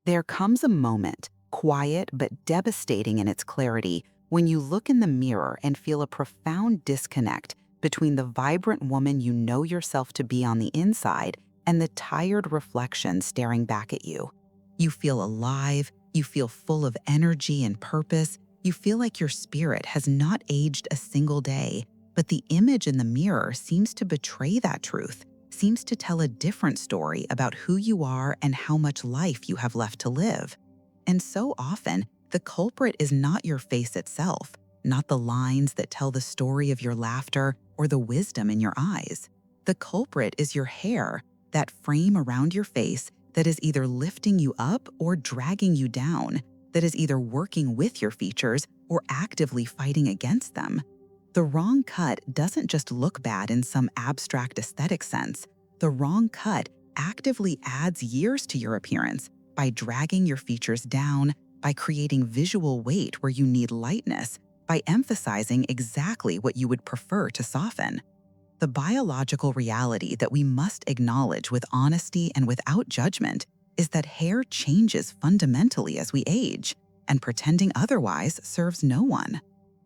There comes a moment, quiet but devastating in its clarity, when you look in the mirror and feel a profound disconnect between the vibrant woman you know yourself to be on the inside and the tired reflection staring back at you. You feel alive, you feel full of energy and purpose, you feel like your spirit has not aged a single day, but the image in the mirror seems to betray that truth, seems to tell a different story about who you are and how much life you have left to live. And so often, the culprit is not your face itself, not the lines that tell the story of your laughter or the wisdom in your eyes. The culprit is your hair, that frame around your face that is either lifting you up or dragging you down, that is either working with your features or actively fighting against them. The wrong cut doesn't just look bad in some abstract aesthetic sense. The wrong cut actively adds years to your appearance by dragging your features down, by creating visual weight where you need lightness, by emphasizing exactly what you would prefer to soften. The biological reality that we must acknowledge with honesty and without judgment is that hair changes fundamentally as we age, and pretending otherwise serves no one.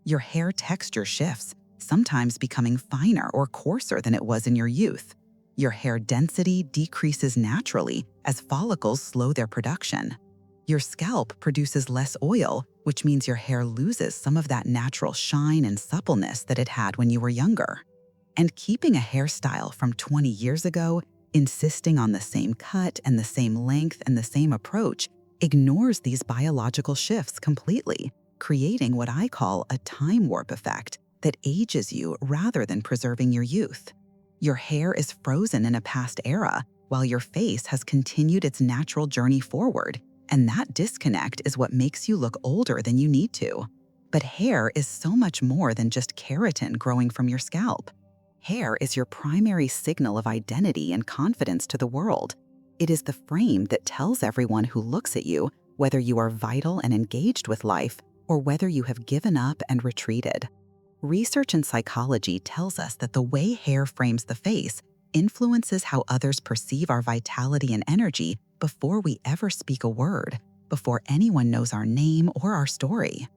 Your hair texture shifts, sometimes becoming finer or coarser than it was in your youth. Your hair density decreases naturally as follicles slow their production. Your scalp produces less oil, which means your hair loses some of that natural shine and suppleness that it had when you were younger. And keeping a hairstyle from 20 years ago, insisting on the same cut and the same length and the same approach, ignores these biological shifts completely, creating what I call a time warp effect that ages you rather than preserving your youth. Your hair is frozen in a past era, while your face has continued its natural journey forward, and that disconnect is what makes you look older than you need to. But hair is so much more than just keratin growing from your scalp. Hair is your primary signal of identity and confidence to the world. It is the frame that tells everyone who looks at you whether you are vital and engaged with life or whether you have given up and retreated. Research in psychology tells us that the way hair frames the face influences how others perceive our vitality and energy before we ever speak a word, before anyone knows our name or our story.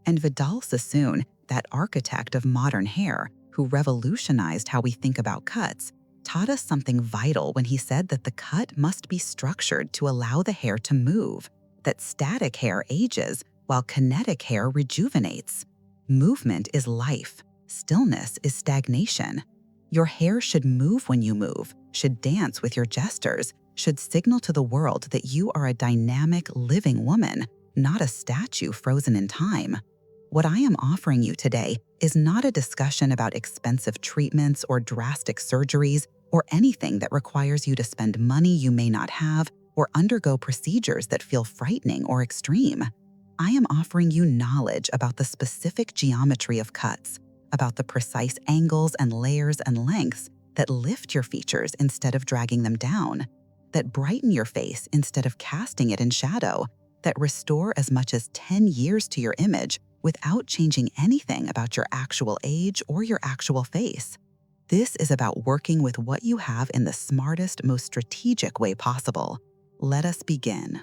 And Vidal Sassoon, that architect of modern hair, who revolutionized how we think about cuts, taught us something vital when he said that the cut must be structured to allow the hair to move, that static hair ages while kinetic hair rejuvenates. Movement is life. Stillness is stagnation. Your hair should move when you move, should dance with your gestures, should signal to the world that you are a dynamic, living woman, not a statue frozen in time. What I am offering you today is not a discussion about expensive treatments or drastic surgeries or anything that requires you to spend money you may not have or undergo procedures that feel frightening or extreme. I am offering you knowledge about the specific geometry of cuts, about the precise angles and layers and lengths that lift your features instead of dragging them down, that brighten your face instead of casting it in shadow, that restore as much as 10 years to your image without changing anything about your actual age or your actual face. This is about working with what you have in the smartest, most strategic way possible. Let us begin.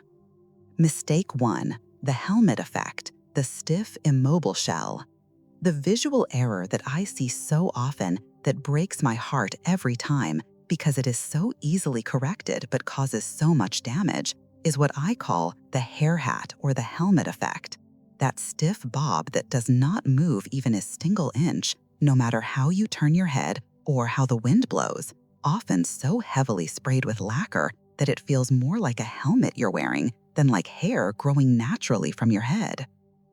Mistake 1. The helmet effect, the stiff, immobile shell. The visual error that I see so often that breaks my heart every time because it is so easily corrected but causes so much damage is what I call the hair hat or the helmet effect. That stiff bob that does not move even a single inch, no matter how you turn your head or how the wind blows, often so heavily sprayed with lacquer that it feels more like a helmet you're wearing than like hair growing naturally from your head.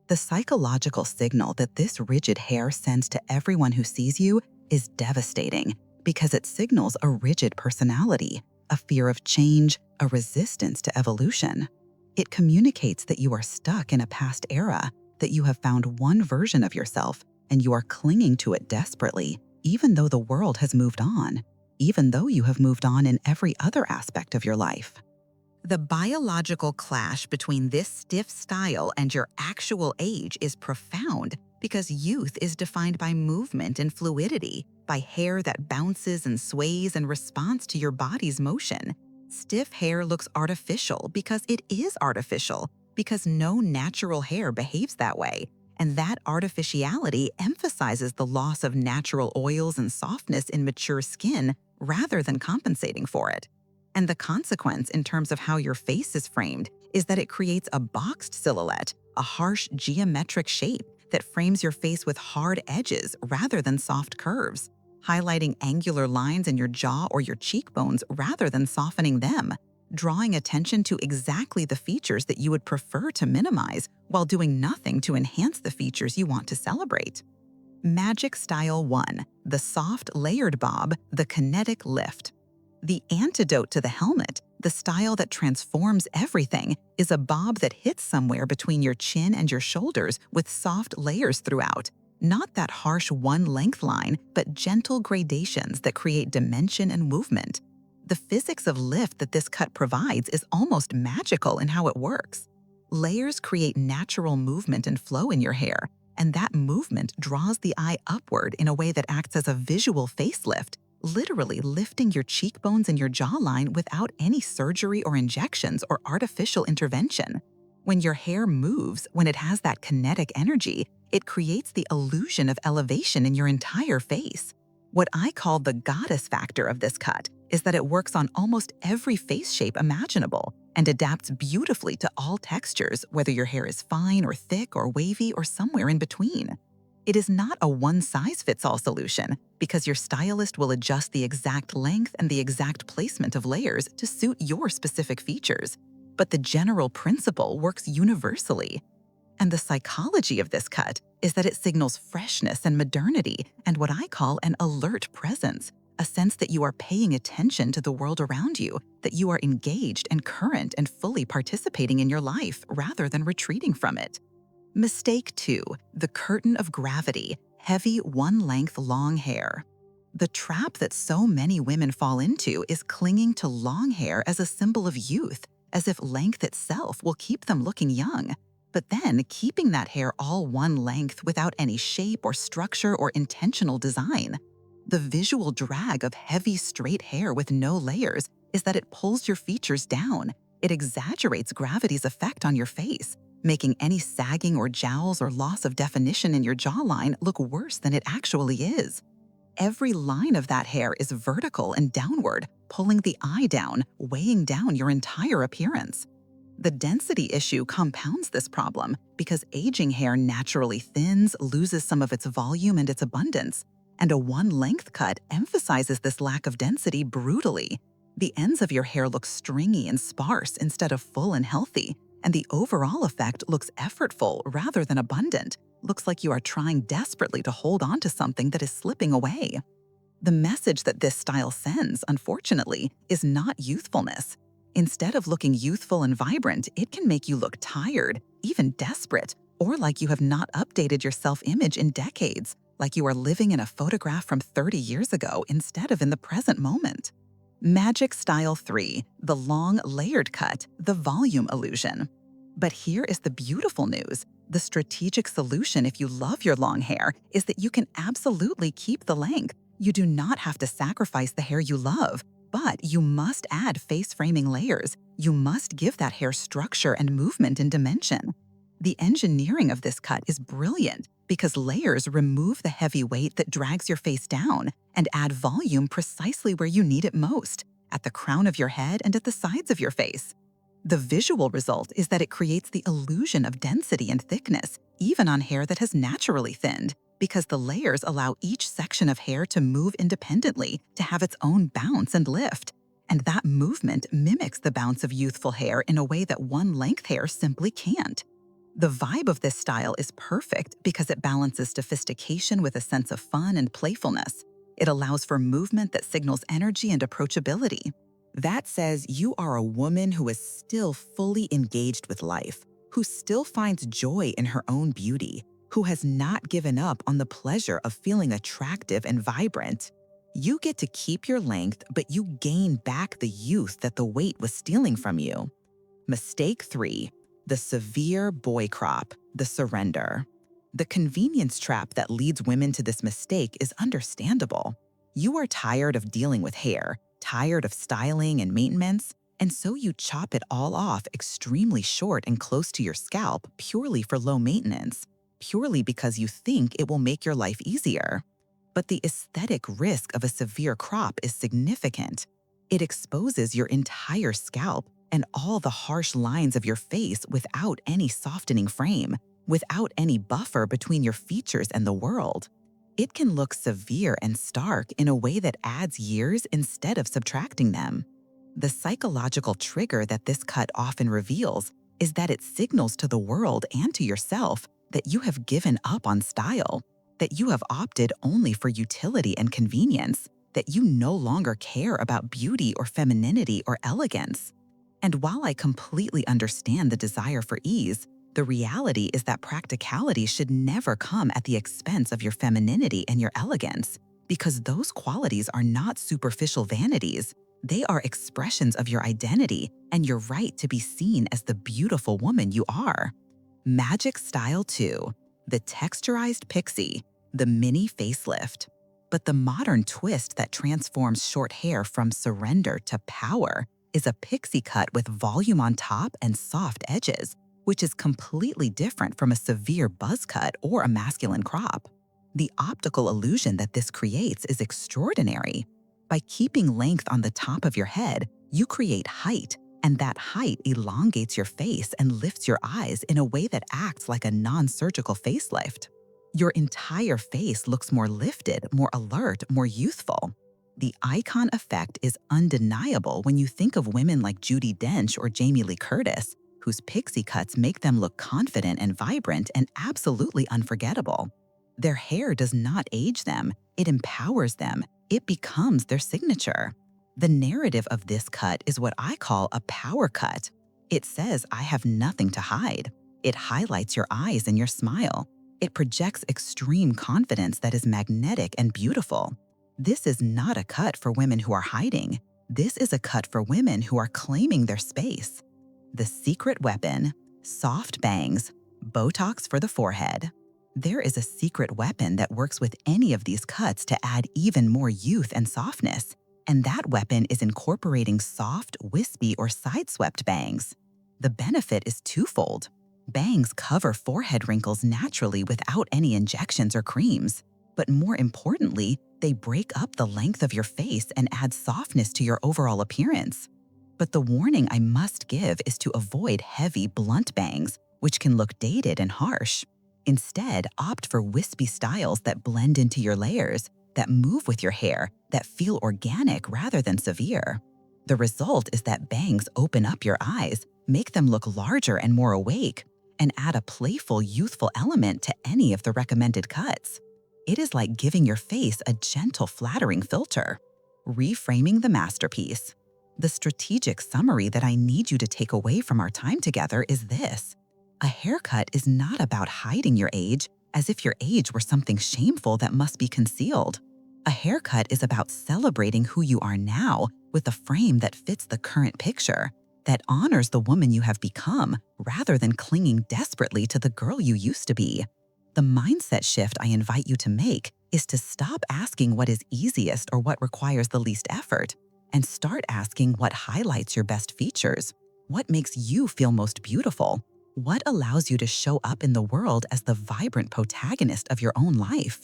The psychological signal that this rigid hair sends to everyone who sees you is devastating because it signals a rigid personality, a fear of change, a resistance to evolution. It communicates that you are stuck in a past era, that you have found one version of yourself and you are clinging to it desperately, even though the world has moved on, even though you have moved on in every other aspect of your life. The biological clash between this stiff style and your actual age is profound because youth is defined by movement and fluidity, by hair that bounces and sways in response to your body's motion. Stiff hair looks artificial because it is artificial, because no natural hair behaves that way. And that artificiality emphasizes the loss of natural oils and softness in mature skin rather than compensating for it. And the consequence in terms of how your face is framed is that it creates a boxed silhouette, a harsh geometric shape that frames your face with hard edges rather than soft curves, highlighting angular lines in your jaw or your cheekbones rather than softening them, drawing attention to exactly the features that you would prefer to minimize while doing nothing to enhance the features you want to celebrate. Magic Style 1, the soft layered bob, the kinetic lift. The antidote to the helmet, the style that transforms everything, is a bob that hits somewhere between your chin and your shoulders with soft layers throughout. Not that harsh one length line, but gentle gradations that create dimension and movement. The physics of lift that this cut provides is almost magical in how it works. Layers create natural movement and flow in your hair, and that movement draws the eye upward in a way that acts as a visual facelift, literally lifting your cheekbones and your jawline without any surgery or injections or artificial intervention. When your hair moves, when it has that kinetic energy, it creates the illusion of elevation in your entire face. What I call the goddess factor of this cut is that it works on almost every face shape imaginable and adapts beautifully to all textures, whether your hair is fine or thick or wavy or somewhere in between. It is not a one-size-fits-all solution because your stylist will adjust the exact length and the exact placement of layers to suit your specific features. But the general principle works universally. And the psychology of this cut is that it signals freshness and modernity and what I call an alert presence, a sense that you are paying attention to the world around you, that you are engaged and current and fully participating in your life rather than retreating from it. Mistake 2, the curtain of gravity, heavy one-length long hair. The trap that so many women fall into is clinging to long hair as a symbol of youth, as if length itself will keep them looking young. But then keeping that hair all one length without any shape or structure or intentional design. The visual drag of heavy straight hair with no layers is that it pulls your features down. It exaggerates gravity's effect on your face, making any sagging or jowls or loss of definition in your jawline look worse than it actually is. Every line of that hair is vertical and downward, pulling the eye down, weighing down your entire appearance. The density issue compounds this problem because aging hair naturally thins, loses some of its volume and its abundance, and a one-length cut emphasizes this lack of density brutally. The ends of your hair look stringy and sparse instead of full and healthy, and the overall effect looks effortful rather than abundant, looks like you are trying desperately to hold on to something that is slipping away. The message that this style sends, unfortunately, is not youthfulness. Instead of looking youthful and vibrant, it can make you look tired, even desperate, or like you have not updated your self-image in decades, like you are living in a photograph from 30 years ago instead of in the present moment. Magic Style 3, the long layered cut, the volume illusion. But here is the beautiful news. The strategic solution if you love your long hair is that you can absolutely keep the length. You do not have to sacrifice the hair you love, but you must add face-framing layers. You must give that hair structure and movement and dimension. The engineering of this cut is brilliant because layers remove the heavy weight that drags your face down and add volume precisely where you need it most, at the crown of your head and at the sides of your face. The visual result is that it creates the illusion of density and thickness, even on hair that has naturally thinned, because the layers allow each section of hair to move independently, to have its own bounce and lift. And that movement mimics the bounce of youthful hair in a way that one-length hair simply can't. The vibe of this style is perfect because it balances sophistication with a sense of fun and playfulness. It allows for movement that signals energy and approachability. That says you are a woman who is still fully engaged with life, who still finds joy in her own beauty, who has not given up on the pleasure of feeling attractive and vibrant. You get to keep your length, but you gain back the youth that the weight was stealing from you. Mistake 3, the severe boy crop, the surrender. The convenience trap that leads women to this mistake is understandable. You are tired of dealing with hair, tired of styling and maintenance, And so you chop it all off extremely short and close to your scalp purely for low maintenance, purely because you think it will make your life easier. But the aesthetic risk of a severe crop is significant. It exposes your entire scalp and all the harsh lines of your face without any softening frame, without any buffer between your features and the world. It can look severe and stark in a way that adds years instead of subtracting them. The psychological trigger that this cut often reveals is that it signals to the world and to yourself that you have given up on style, that you have opted only for utility and convenience, that you no longer care about beauty or femininity or elegance. And while I completely understand the desire for ease, the reality is that practicality should never come at the expense of your femininity and your elegance, because those qualities are not superficial vanities. They are expressions of your identity and your right to be seen as the beautiful woman you are. Magic Style 2, the texturized pixie, the mini facelift. But the modern twist that transforms short hair from surrender to power is a pixie cut with volume on top and soft edges, which is completely different from a severe buzz cut or a masculine crop. The optical illusion that this creates is extraordinary. By keeping length on the top of your head, you create height, and that height elongates your face and lifts your eyes in a way that acts like a non-surgical facelift. Your entire face looks more lifted, more alert, more youthful. The icon effect is undeniable when you think of women like Judi Dench or Jamie Lee Curtis, whose pixie cuts make them look confident and vibrant and absolutely unforgettable. Their hair does not age them, it empowers them, it becomes their signature. The narrative of this cut is what I call a power cut. It says, I have nothing to hide. It highlights your eyes and your smile. It projects extreme confidence that is magnetic and beautiful. This is not a cut for women who are hiding. This is a cut for women who are claiming their space. The secret weapon, soft bangs, Botox for the forehead. There is a secret weapon that works with any of these cuts to add even more youth and softness, and that weapon is incorporating soft, wispy, or side-swept bangs. The benefit is twofold. Bangs cover forehead wrinkles naturally without any injections or creams, but more importantly, they break up the length of your face and add softness to your overall appearance. But the warning I must give is to avoid heavy, blunt bangs, which can look dated and harsh. Instead, opt for wispy styles that blend into your layers, that move with your hair, that feel organic rather than severe. The result is that bangs open up your eyes, make them look larger and more awake, and add a playful, youthful element to any of the recommended cuts. It is like giving your face a gentle, flattering filter. Reframing the masterpiece. The strategic summary that I need you to take away from our time together is this. A haircut is not about hiding your age as if your age were something shameful that must be concealed. A haircut is about celebrating who you are now with a frame that fits the current picture, that honors the woman you have become rather than clinging desperately to the girl you used to be. The mindset shift I invite you to make is to stop asking what is easiest or what requires the least effort, and start asking what highlights your best features, what makes you feel most beautiful, what allows you to show up in the world as the vibrant protagonist of your own life.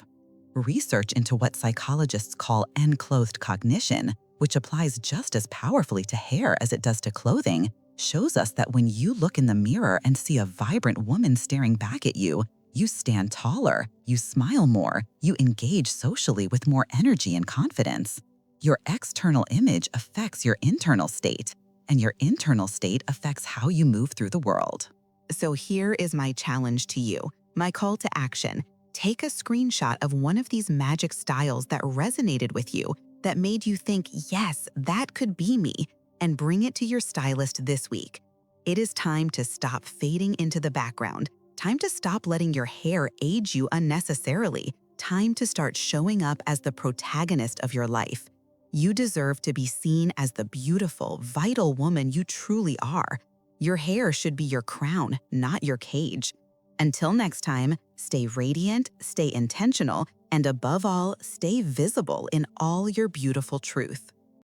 Research into what psychologists call enclothed cognition, which applies just as powerfully to hair as it does to clothing, shows us that when you look in the mirror and see a vibrant woman staring back at you, you stand taller, you smile more, you engage socially with more energy and confidence. Your external image affects your internal state, and your internal state affects how you move through the world. So here is my challenge to you, my call to action. Take a screenshot of one of these magic styles that resonated with you, that made you think, yes, that could be me, and bring it to your stylist this week. It is time to stop fading into the background, time to stop letting your hair age you unnecessarily, time to start showing up as the protagonist of your life. You deserve to be seen as the beautiful, vital woman you truly are. Your hair should be your crown, not your cage. Until next time, stay radiant, stay intentional, and above all, stay visible in all your beautiful truth.